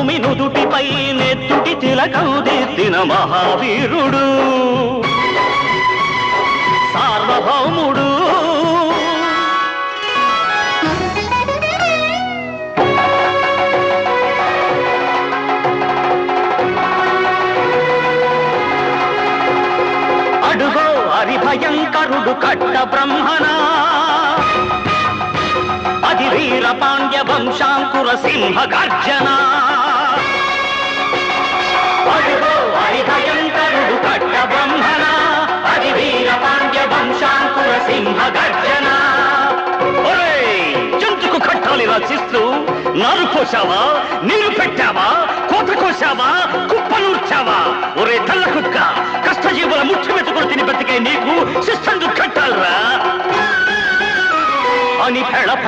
భూమి నుదుటిపై నెత్తుటి తిలకం దిద్దిన మహావీరుడు సార్వభౌముడు. అడుగో హరిభయంకరుడు కట్ట బ్రహ్మణ, అది వీర పాండ్య వంశాంకుర సింహ గర్జన. అడుగో హరిభయంకరుడు కట్ట బ్రహ్మణ, అది వీర పాండ్య వంశాంకుర సింహ గర్జన. జంతుకు కట్టాలి రచిస్తూ నారు కోసావా, నీరు పెట్టావా, కోత కోసావా, కుప్పనూర్చావా? ఒరే తల్ల కుక్క, కష్టజీవుల ముఖ్య వెతుకులు తిని బతికే నీకు శిస్తందు కట్టాలరా అని